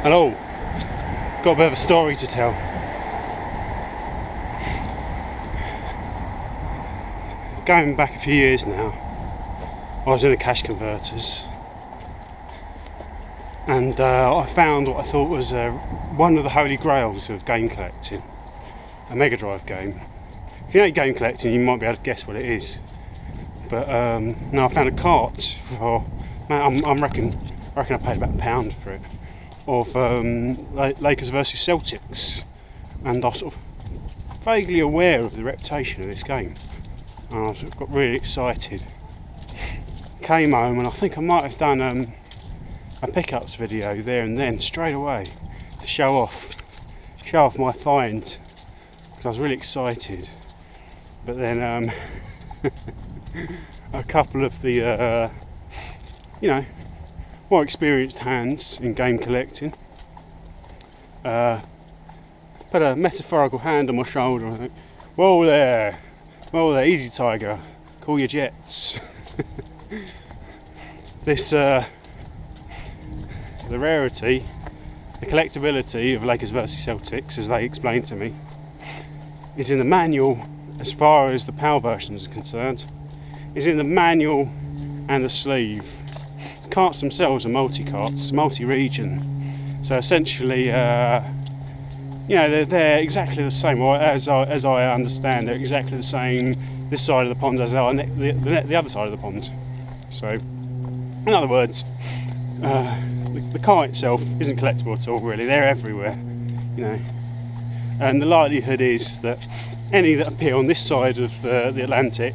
Hello, got a bit of a story to tell. Going back a few years now, I was in a cash converters and I found what I thought was one of the holy grails of game collecting, a Mega Drive game. If you know game collecting, you might be able to guess what it is. But no, I found a cart for, man, I reckon I paid about £1 for it, of Lakers versus Celtics, and I was sort of vaguely aware of the reputation of this game, and I got really excited. Came home and I think I might have done a pickups video there and then straight away to show off my find, because I was really excited. But then a couple of the more experienced hands in game collecting put a metaphorical hand on my shoulder and I think, whoa there, easy tiger, call your jets. This the rarity, the collectability of Lakers versus Celtics, as they explained to me, is in the manual. As far as the PAL version is concerned, is in the manual and the sleeve. The carts themselves are multi-carts, multi-region, so essentially they're exactly the same, or as I understand, they're exactly the same this side of the pond as they are the other side of the pond. So in other words, the cart itself isn't collectible at all, really. They're everywhere, and the likelihood is that any that appear on this side of the Atlantic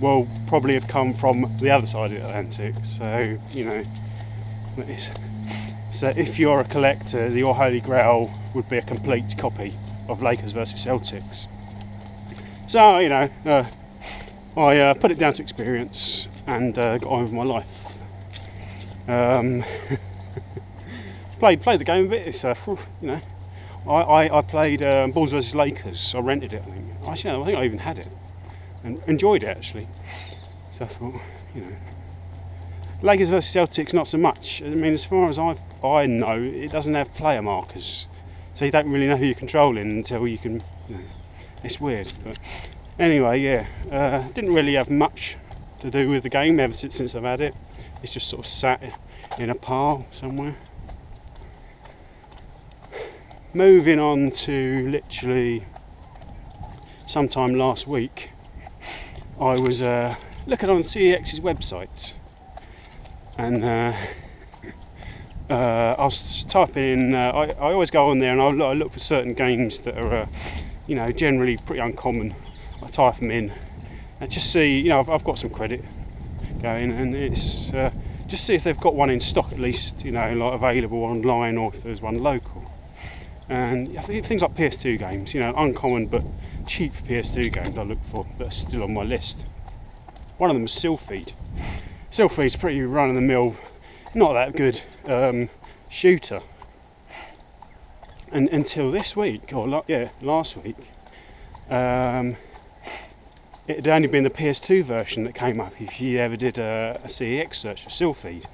will probably have come from the other side of the Atlantic. So so if you're a collector, your holy grail would be a complete copy of Lakers versus Celtics. So I put it down to experience and got on with my life. Played the game a bit. It's I played Bulls vs Lakers. I rented it, I think. Actually, I think I even had it and enjoyed it, actually. So I thought, Lakers vs Celtics, not so much. I mean, as far as I know, it doesn't have player markers, so you don't really know who you're controlling until you can. It's weird, but anyway, yeah. Didn't really have much to do with the game ever since I've had it. It's just sort of sat in a pile somewhere. Moving on to literally sometime last week, I was looking on CEX's website, and I was typing in. I always go on there and I look for certain games that are, generally pretty uncommon. I type them in and just see. I've got some credit going, and it's just see if they've got one in stock at least. Like available online, or if there's one local. And I think things like PS2 games, uncommon but cheap PS2 games I look for that are still on my list. One of them is Sylpheed. Sylpheed's pretty run-of-the-mill, not that good shooter. And until this week, last week, it had only been the PS2 version that came up if you ever did a CEX search for Sylpheed.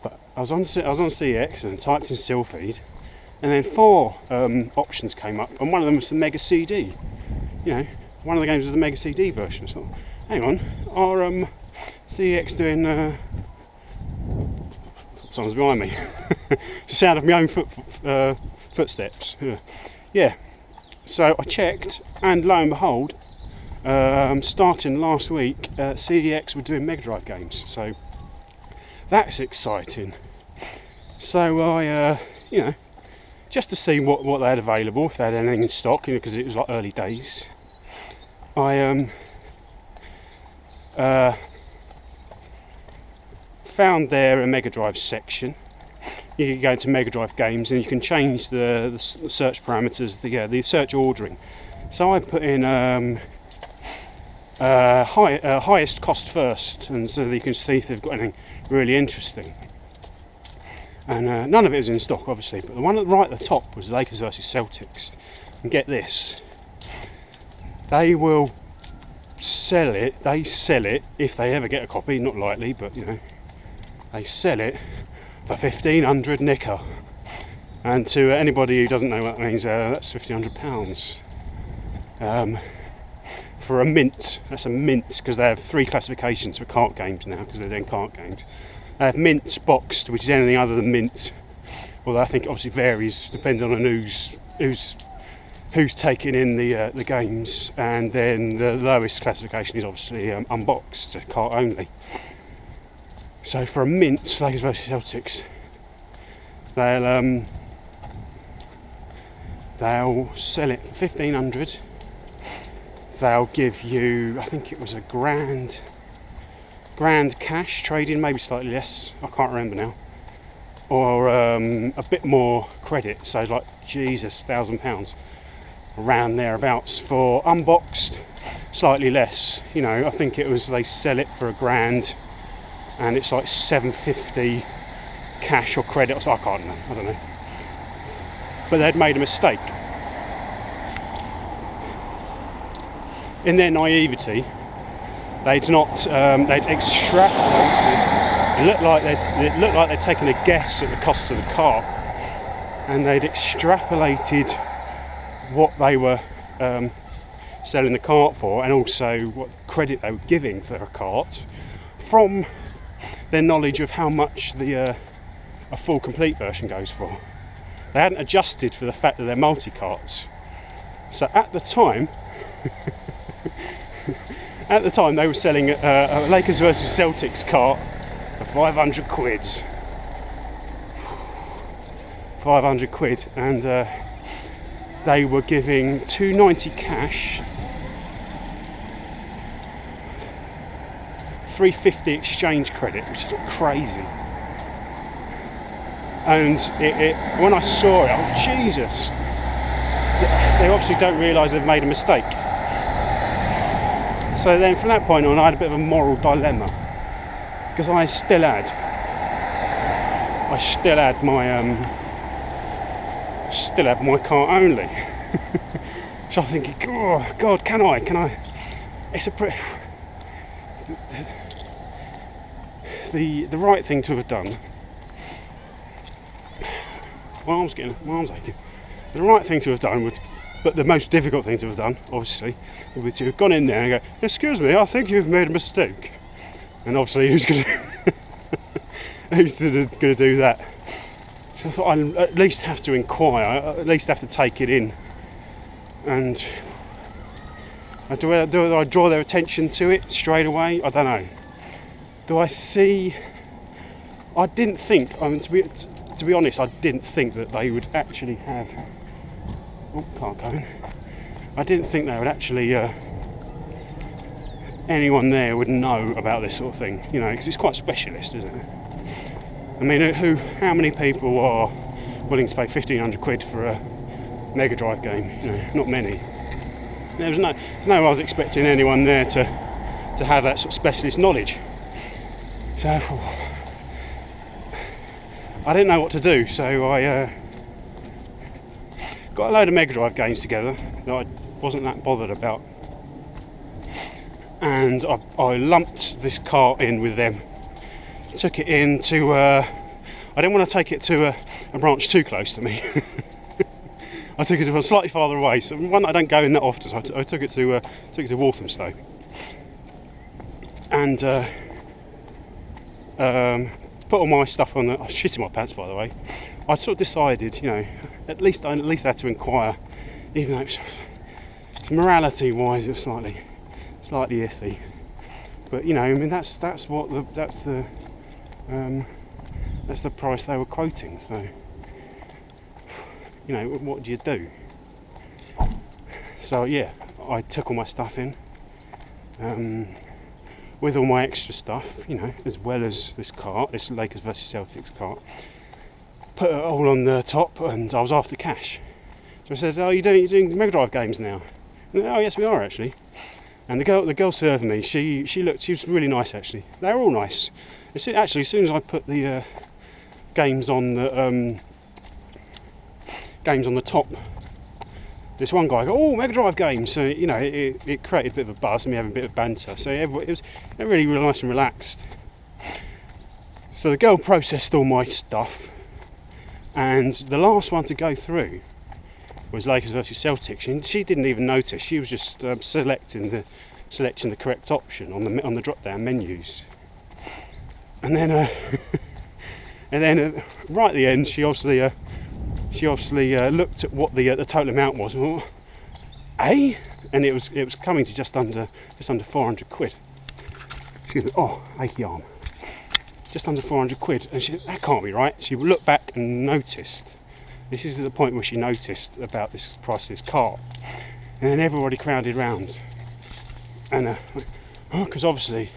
But I was on CEX and typed in Sylpheed, and then 4 options came up, and one of them was the Mega CD. One of the games was the Mega CD version. So, hang on, are CEX doing? Someone's behind me. It's the sound of my own footsteps. Yeah. So I checked, and lo and behold, starting last week, CEX were doing Mega Drive games. So that's exciting. So I, just to see what they had available, if they had anything in stock, because it was like early days. I found there a Mega Drive section. You can go into Mega Drive games and you can change the search parameters, the search ordering. So I put in highest cost first, and so that you can see if they've got anything really interesting. And none of it was in stock, obviously, but the one right at the top was Lakers versus Celtics. And get this, they will sell it. They sell it if they ever get a copy. Not likely, but they sell it for 1,500 nicker. And to anybody who doesn't know what that means, that's £1,500. For a mint, that's a mint, because they have 3 classifications for cart games now, because they're then cart games. They have mint, boxed, which is anything other than mint, although I think it obviously varies depending on who's taking in the games. And then the lowest classification is obviously unboxed, cart only. So for a mint, Lakers versus Celtics, they'll sell it for 1,500. They'll give you, I think it was a grand cash trading, maybe slightly less, I can't remember now, or a bit more credit, so like Jesus, £1,000 around thereabouts. For unboxed, slightly less, you know, I think it was, they sell it for £1,000 and it's like £750 cash or credit, so I don't know, but they'd made a mistake. In their naivety, they'd extrapolated. It looked like they'd taken a guess at the cost of the cart, and they'd extrapolated what they were selling the cart for, and also what credit they were giving for a cart, from their knowledge of how much a full complete version goes for. They hadn't adjusted for the fact that they're multi-carts. So at the time, they were selling a Lakers versus Celtics cart for 500 quid. 500 quid, and they were giving £290 cash, £350 exchange credit, which is crazy. And when I saw it, oh Jesus! They obviously don't realise they've made a mistake. So then from that point on, I had a bit of a moral dilemma, because I still had my cart only. So I'm thinking, oh God, can I? It's the right thing to have done. My arm's aching. The right thing to have done would, but the most difficult thing to have done, obviously, would be to have gone in there and go, "Excuse me, I think you've made a mistake." And obviously, who's going to do that? So I thought I'd at least have to inquire, at least have to take it in, and do I draw their attention to it straight away? I don't know. Do I see? I didn't think. I mean, to be honest, I didn't think that they would actually have. Oh, can't go in. I didn't think they would actually. Anyone there would know about this sort of thing, you know, because it's quite specialist, isn't it? I mean, how many people are willing to pay 1,500 quid for a Mega Drive game? You know, not many. There's no way I was expecting anyone there to have that sort of specialist knowledge. So I didn't know what to do, so I got a load of Mega Drive games together that I wasn't that bothered about, and I lumped this cart in with them. Took it in to, I didn't want to take it to a branch too close to me. I took it to one slightly farther away, so one that I don't go in that often. So I took it to Walthamstow, and put all my stuff on. I was shitting my pants, by the way. I sort of decided, you know, at least I had to inquire, even though morality-wise it was slightly iffy. But you know, I mean, that's the price they were quoting. So you know, what do you do? So yeah, I took all my stuff in, with all my extra stuff, you know, as well as this cart, this Lakers versus Celtics cart. Put it all on the top, and I was after cash. So I said, "Oh, you're doing Mega Drive games now?" And, "Oh, yes, we are actually." And the girl serving me, she was really nice actually. They were all nice. Actually, as soon as I put the games on the top, this one guy go, "Oh, Mega Drive games!" So you know, it created a bit of a buzz, and we having a bit of banter. So it was really nice and relaxed. So the girl processed all my stuff, and the last one to go through was Lakers versus Celtics, and she didn't even notice. She was just selecting the correct option on the drop down menus, and then right at the end, she obviously looked at what the total amount was, and thought, and it was coming to just under 400 quid. Excuse me. Oh, achy arm. Just under 400 quid, and that can't be right. She looked back and noticed. This is the point where she noticed about this price of this cart, and then everybody crowded round, and because obviously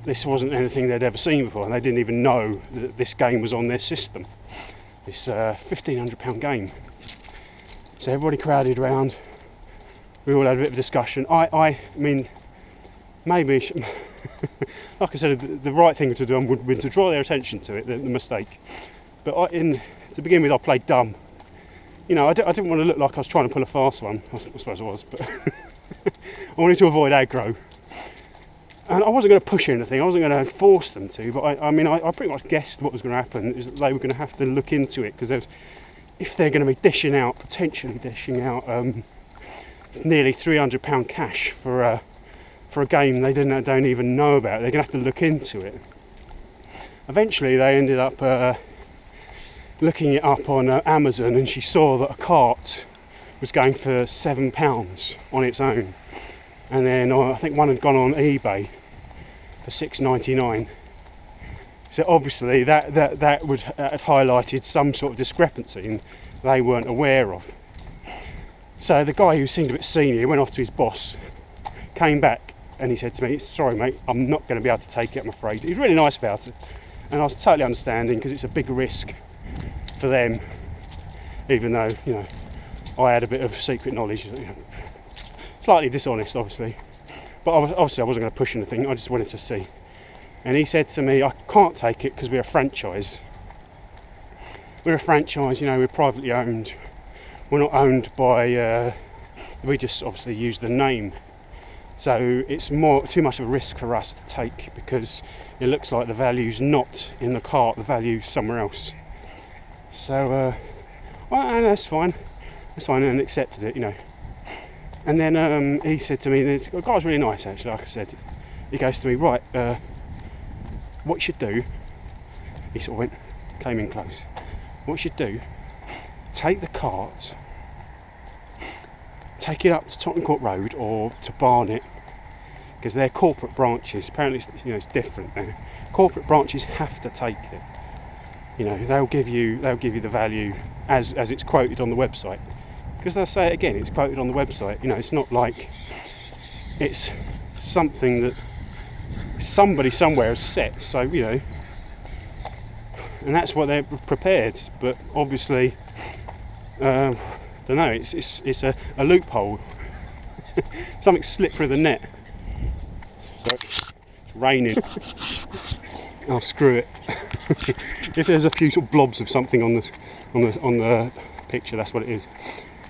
this wasn't anything they'd ever seen before, and they didn't even know that this game was on their system. This £1,500 game. So everybody crowded round. We all had a bit of a discussion. I mean, maybe. Like I said, the right thing to do would be to draw their attention to it, the mistake. But to begin with, I played dumb. You know, I didn't want to look like I was trying to pull a fast one. I suppose I was, but I wanted to avoid aggro. And I wasn't going to push anything. I wasn't going to force them to. But I pretty much guessed what was going to happen. Is that they were going to have to look into it, because if they're going to be potentially dishing out nearly £300 cash for a game they don't even know about. They're going to have to look into it. Eventually they ended up looking it up on Amazon, and she saw that a cart was going for £7 on its own, and then I think one had gone on eBay for £6.99. So obviously that had highlighted some sort of discrepancy and they weren't aware of. So the guy, who seemed a bit senior, went off to his boss, came back, and he said to me, "Sorry mate, I'm not going to be able to take it, I'm afraid." He was really nice about it, and I was totally understanding, because it's a big risk for them, even though, you know, I had a bit of secret knowledge, you know, slightly dishonest obviously, but obviously I wasn't going to push anything. I just wanted to see. And he said to me, "I can't take it because we're a franchise. We're a franchise, you know, we're privately owned. We're not owned by, we just obviously use the name. So it's too much of a risk for us to take, because it looks like the value's not in the cart, the value's somewhere else." So, well, that's fine, and accepted it, you know. And then he said to me, the guy was really nice actually, like I said. He goes to me, "Right, what you should do," he sort of came in close, "what you should do, take the cart, take it up to Tottenham Court Road or to Barnet, because they're corporate branches. Apparently, you know, it's different now. Corporate branches have to take it. You know, they'll give you the value as it's quoted on the website, because they'll say it again, it's quoted on the website. You know, it's not like it's something that somebody somewhere has set. So, you know, and that's what they're prepared. But obviously, don't know. It's a loophole. Something slipped through the net. So it's raining. Oh, screw it. If there's a few sort of blobs of something on the picture, that's what it is.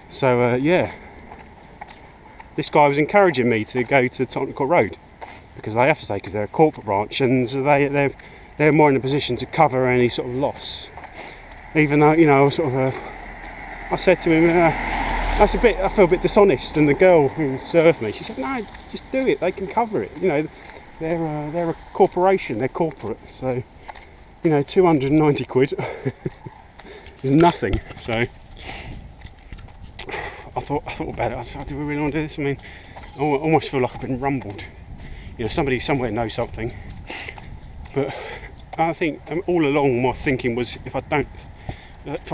So yeah, this guy was encouraging me to go to Tottenham Court Road, because they have to take it. They're a corporate branch, and they're more in a position to cover any sort of loss. Even though, you know, I said to him, I feel a bit dishonest, and the girl who served me, she said, "No, just do it. They can cover it. You know, they're a corporation. They're corporate. So, you know, 290 quid is nothing." So I thought about it. I said, "Do we really want to do this?" I mean, I almost feel like I've been rumbled. You know, somebody somewhere knows something. But I think all along my thinking was, if I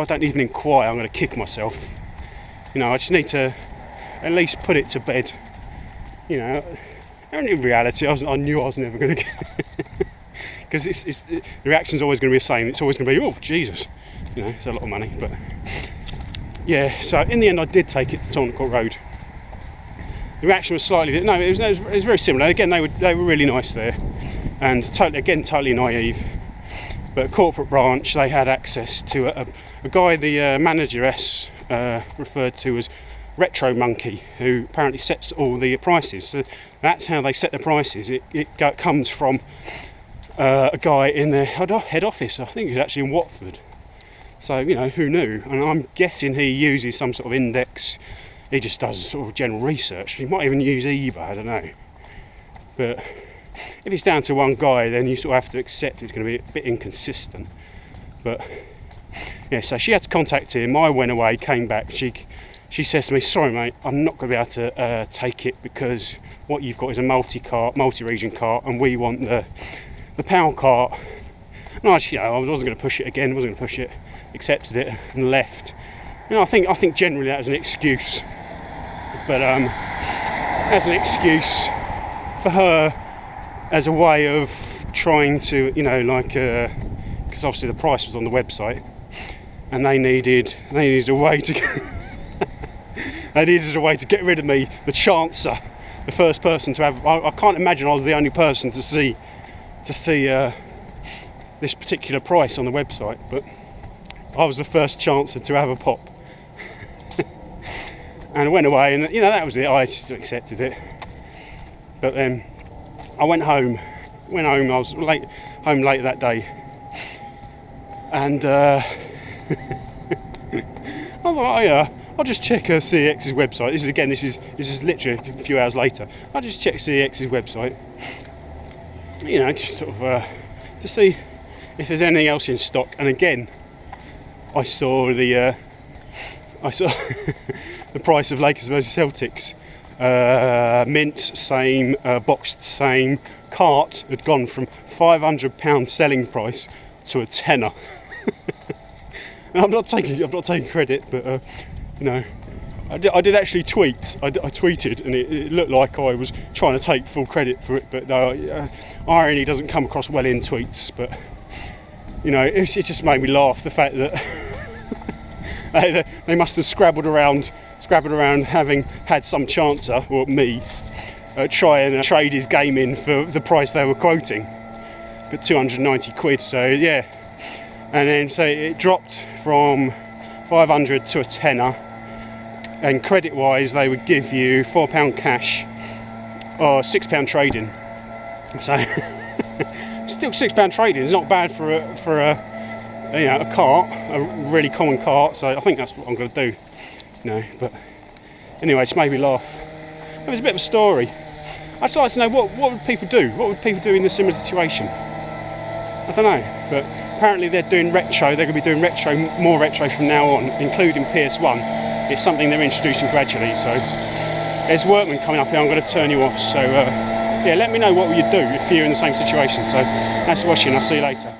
don't even inquire, I'm going to kick myself. You know, I just need to at least put it to bed. You know, and in reality, I knew I was never going to get, because the reaction's always going to be the same. It's always going to be, "Oh, Jesus," you know, it's a lot of money. But yeah, so in the end, I did take it to Tottenham Court Road. The reaction was slightly, no, it was very similar. Again, they were really nice there, and totally naive. But corporate branch, they had access to a guy the manageress referred to as Retro Monkey, who apparently sets all the prices. So that's how they set the prices. It comes from a guy in their head office. I think he's actually in Watford. So, you know, who knew? And I'm guessing he uses some sort of index. He just does sort of general research. He might even use eBay, I don't know. But if it's down to one guy, then you sort of have to accept it's going to be a bit inconsistent. But yeah, so she had to contact him. I went away, came back. She says to me, sorry mate, I'm not going to be able to take it because what you've got is a multi-region cart, and we want the power cart. And I wasn't going to push it again. Wasn't going to push it. Accepted it and left. You know, I think generally that was an excuse. But as an excuse for her, as a way of trying to, you know, like, because obviously the price was on the website, and they needed a way to get rid of me, the chancer, the first person to have. I can't imagine I was the only person to see this particular price on the website, but I was the first chancer to have a pop. And I went away, and you know, that was it. I just accepted it. But then I went home. I was home late that day, and I was like, oh, yeah, I'll just check CEX's website. This is literally a few hours later. I'll just check CEX's website. You know, just sort of to see if there's anything else in stock. And again, I saw the price of Lakers versus Celtics. Mint, same. Boxed, same. Cart had gone from £500 selling price to a tenner. I'm not taking credit, but you know, I did actually tweet. I tweeted, and it looked like I was trying to take full credit for it. But no, irony doesn't come across well in tweets. But you know, it just made me laugh, the fact that they must have scrabbled around having had some chancer, or me, try and trade his game in for the price they were quoting, for 290 quid. So yeah, and then so it dropped from 500 to a tenner, and credit wise they would give you £4 cash or £6 trading. So still £6 trading is not bad for a you know, a cart, a really common cart. So I think that's what I'm going to do, you know. But anyway, it just made me laugh. It was a bit of a story. I'd just like to know what would people do? What would people do in a similar situation? I don't know, but apparently they're doing retro. They're going to be doing more retro from now on, including PS1. It's something they're introducing gradually. So there's workmen coming up here. I'm going to turn you off. So yeah, let me know what you'd do if you're in the same situation. So thanks for watching. I'll see you later.